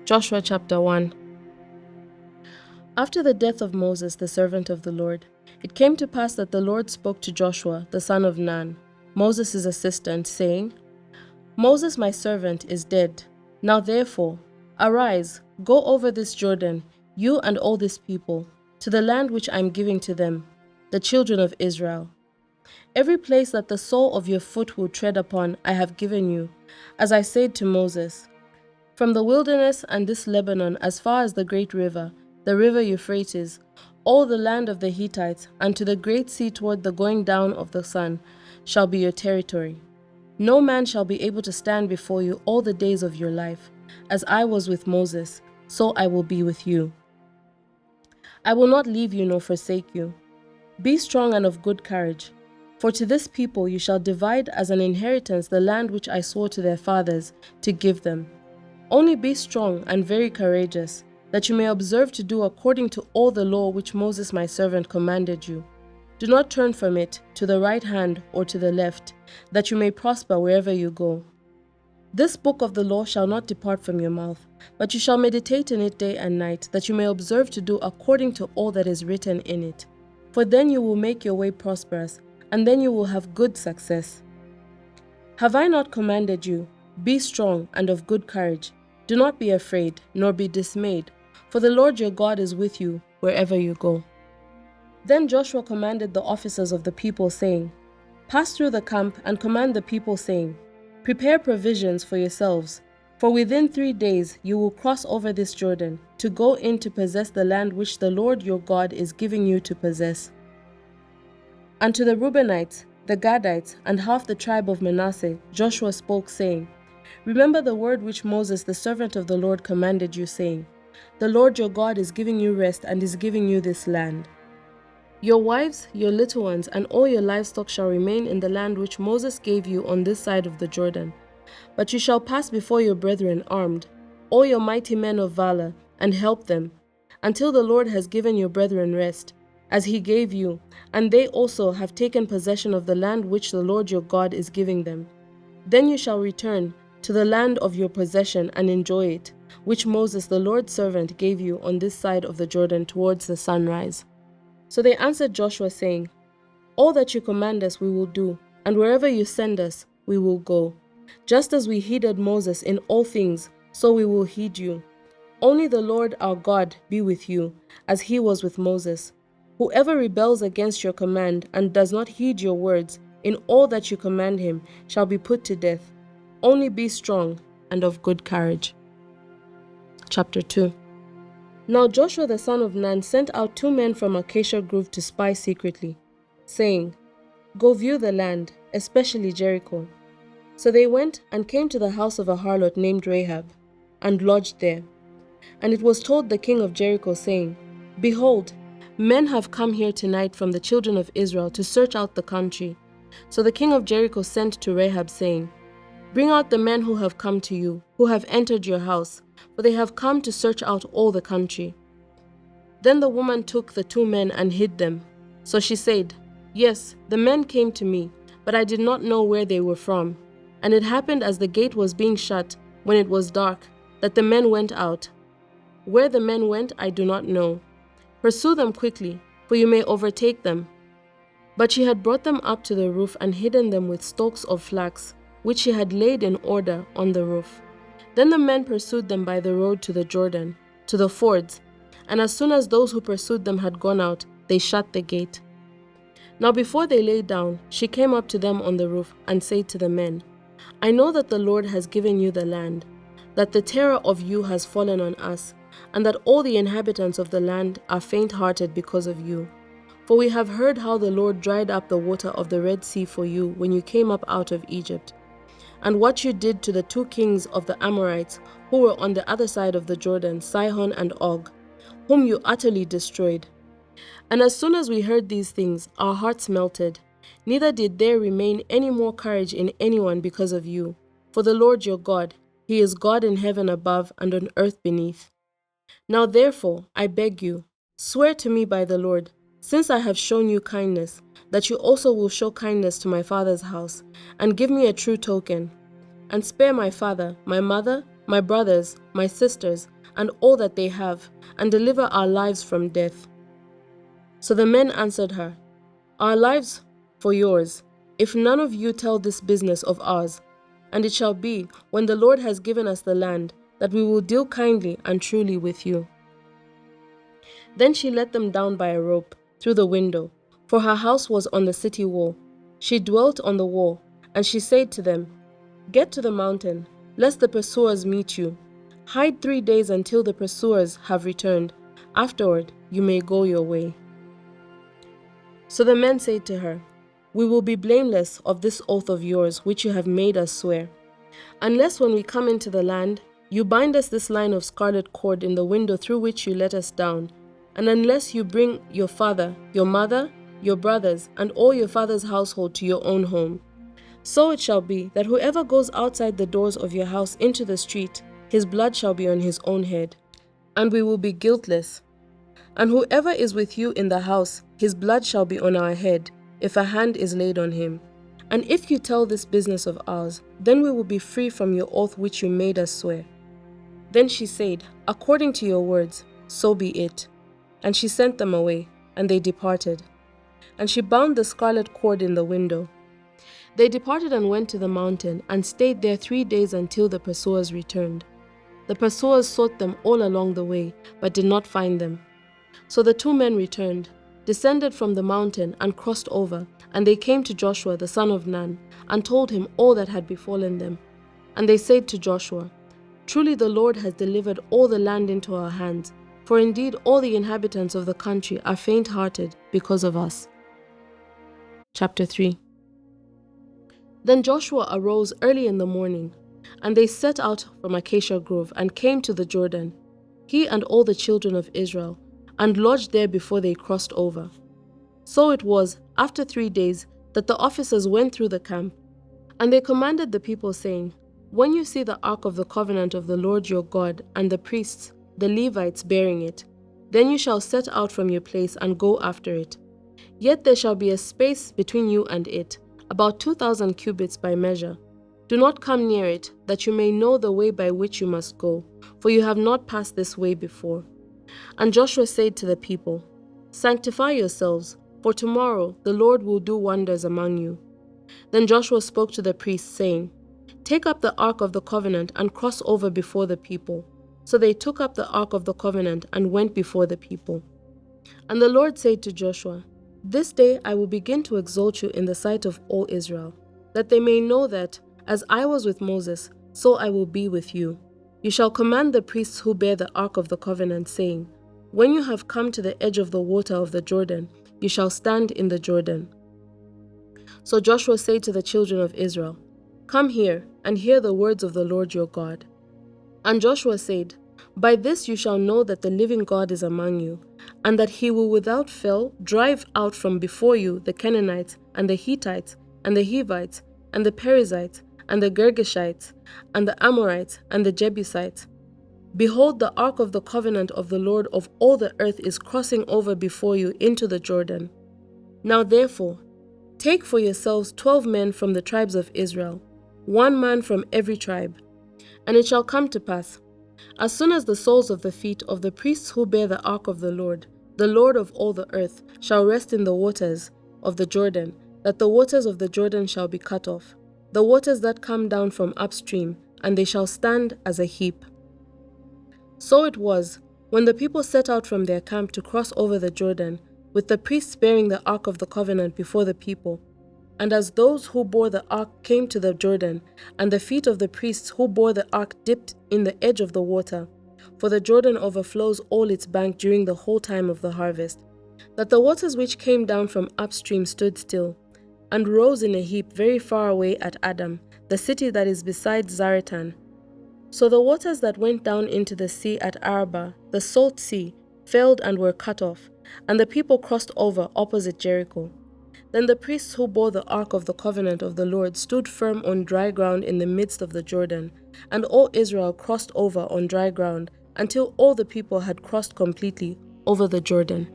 Joshua chapter 1. After the death of Moses, the servant of the Lord, it came to pass that the Lord spoke to Joshua, the son of Nun, Moses' assistant, saying, Moses my servant is dead. Now therefore, arise, go over this Jordan, you and all this people, to the land which I am giving to them, the children of Israel. Every place that the sole of your foot will tread upon I have given you, as I said to Moses. From the wilderness and this Lebanon as far as the great river, the river Euphrates, all the land of the Hittites, and to the great sea toward the going down of the sun, shall be your territory. No man shall be able to stand before you all the days of your life. As I was with Moses, so I will be with you. I will not leave you nor forsake you. Be strong and of good courage, for to this people you shall divide as an inheritance the land which I swore to their fathers to give them. Only be strong and very courageous, that you may observe to do according to all the law which Moses my servant commanded you. Do not turn from it to the right hand or to the left, that you may prosper wherever you go. This book of the law shall not depart from your mouth, but you shall meditate in it day and night, that you may observe to do according to all that is written in it. For then you will make your way prosperous, and then you will have good success. Have I not commanded you? Be strong and of good courage. Do not be afraid, nor be dismayed, for the Lord your God is with you wherever you go. Then Joshua commanded the officers of the people, saying, Pass through the camp and command the people, saying, Prepare provisions for yourselves, for within 3 days you will cross over this Jordan, to go in to possess the land which the Lord your God is giving you to possess. And to the Reubenites, the Gadites, and half the tribe of Manasseh, Joshua spoke, saying, Remember the word which Moses, the servant of the Lord, commanded you, saying, The Lord your God is giving you rest and is giving you this land. Your wives, your little ones, and all your livestock shall remain in the land which Moses gave you on this side of the Jordan. But you shall pass before your brethren armed, all your mighty men of valor, and help them, until the Lord has given your brethren rest, as he gave you, and they also have taken possession of the land which the Lord your God is giving them. Then you shall return to the land of your possession and enjoy it, which Moses the Lord's servant gave you on this side of the Jordan towards the sunrise. So they answered Joshua, saying, All that you command us we will do, and wherever you send us we will go. Just as we heeded Moses in all things, so we will heed you. Only the Lord our God be with you, as he was with Moses. Whoever rebels against your command and does not heed your words in all that you command him shall be put to death. Only be strong and of good courage. Chapter 2. Now Joshua the son of Nun sent out 2 men from Acacia Grove to spy secretly, saying, Go view the land, especially Jericho. So they went and came to the house of a harlot named Rahab, and lodged there. And it was told the king of Jericho, saying, Behold, men have come here tonight from the children of Israel to search out the country. So the king of Jericho sent to Rahab, saying, Bring out the men who have come to you, who have entered your house, for they have come to search out all the country. Then the woman took the 2 men and hid them. So she said, Yes, the men came to me, but I did not know where they were from. And it happened as the gate was being shut, when it was dark, that the men went out. Where the men went I do not know. Pursue them quickly, for you may overtake them. But she had brought them up to the roof and hidden them with stalks of flax, which she had laid in order on the roof. Then the men pursued them by the road to the Jordan, to the fords, and as soon as those who pursued them had gone out, they shut the gate. Now before they lay down, she came up to them on the roof and said to the men, I know that the Lord has given you the land, that the terror of you has fallen on us, and that all the inhabitants of the land are faint-hearted because of you. For we have heard how the Lord dried up the water of the Red Sea for you when you came up out of Egypt, and what you did to the 2 kings of the Amorites who were on the other side of the Jordan, Sihon and Og, whom you utterly destroyed. And as soon as we heard these things, our hearts melted. Neither did there remain any more courage in anyone because of you. For the Lord your God, he is God in heaven above and on earth beneath. Now therefore, I beg you, swear to me by the Lord, since I have shown you kindness, that you also will show kindness to my father's house, and give me a true token, and spare my father, my mother, my brothers, my sisters, and all that they have, and deliver our lives from death." So the men answered her, "Our lives for yours, if none of you tell this business of ours. And it shall be, when the Lord has given us the land, that we will deal kindly and truly with you." Then she let them down by a rope through the window, for her house was on the city wall. She dwelt on the wall, and she said to them, "Get to the mountain, lest the pursuers meet you. Hide 3 days until the pursuers have returned. Afterward, you may go your way." So the men said to her, "We will be blameless of this oath of yours, which you have made us swear. Unless when we come into the land, you bind us this line of scarlet cord in the window through which you let us down, and unless you bring your father, your mother, your brothers, and all your father's household to your own home. So it shall be that whoever goes outside the doors of your house into the street, his blood shall be on his own head, and we will be guiltless. And whoever is with you in the house, his blood shall be on our head, if a hand is laid on him. And if you tell this business of ours, then we will be free from your oath which you made us swear." Then she said, "According to your words, so be it." And she sent them away, and they departed. And she bound the scarlet cord in the window. They departed and went to the mountain, and stayed there 3 days until the pursuers returned. The pursuers sought them all along the way, but did not find them. So the 2 men returned, descended from the mountain, and crossed over, and they came to Joshua the son of Nun, and told him all that had befallen them. And they said to Joshua, "Truly the Lord has delivered all the land into our hands, for indeed all the inhabitants of the country are faint-hearted because of us." Chapter 3. Then Joshua arose early in the morning, and they set out from Acacia Grove, and came to the Jordan, he and all the children of Israel, and lodged there before they crossed over. So it was, after 3 days, that the officers went through the camp, and they commanded the people, saying, "When you see the ark of the covenant of the Lord your God, and the priests, the Levites, bearing it, then you shall set out from your place and go after it. Yet there shall be a space between you and it, about 2,000 cubits by measure. Do not come near it, that you may know the way by which you must go, for you have not passed this way before." And Joshua said to the people, "Sanctify yourselves, for tomorrow the Lord will do wonders among you." Then Joshua spoke to the priests, saying, "Take up the ark of the covenant and cross over before the people." So they took up the ark of the covenant and went before the people. And the Lord said to Joshua, "This day I will begin to exalt you in the sight of all Israel, that they may know that, as I was with Moses, so I will be with you. You shall command the priests who bear the ark of the covenant, saying, When you have come to the edge of the water of the Jordan, you shall stand in the Jordan." So Joshua said to the children of Israel, "Come here, and hear the words of the Lord your God." And Joshua said, "By this you shall know that the living God is among you, and that he will without fail drive out from before you the Canaanites, and the Hittites, and the Hivites, and the Perizzites, and the Girgashites, and the Amorites, and the Jebusites. Behold, the ark of the covenant of the Lord of all the earth is crossing over before you into the Jordan. Now therefore, take for yourselves 12 men from the tribes of Israel, 1 man from every tribe. And it shall come to pass, as soon as the soles of the feet of the priests who bear the ark of the Lord of all the earth, shall rest in the waters of the Jordan, that the waters of the Jordan shall be cut off, the waters that come down from upstream, and they shall stand as a heap." So it was, when the people set out from their camp to cross over the Jordan, with the priests bearing the ark of the covenant before the people, and as those who bore the ark came to the Jordan, and the feet of the priests who bore the ark dipped in the edge of the water, for the Jordan overflows all its bank during the whole time of the harvest, that the waters which came down from upstream stood still, and rose in a heap very far away at Adam, the city that is beside Zaretan. So the waters that went down into the sea at Arabah, the salt sea, failed and were cut off, and the people crossed over opposite Jericho. Then the priests who bore the ark of the covenant of the Lord stood firm on dry ground in the midst of the Jordan, and all Israel crossed over on dry ground, until all the people had crossed completely over the Jordan.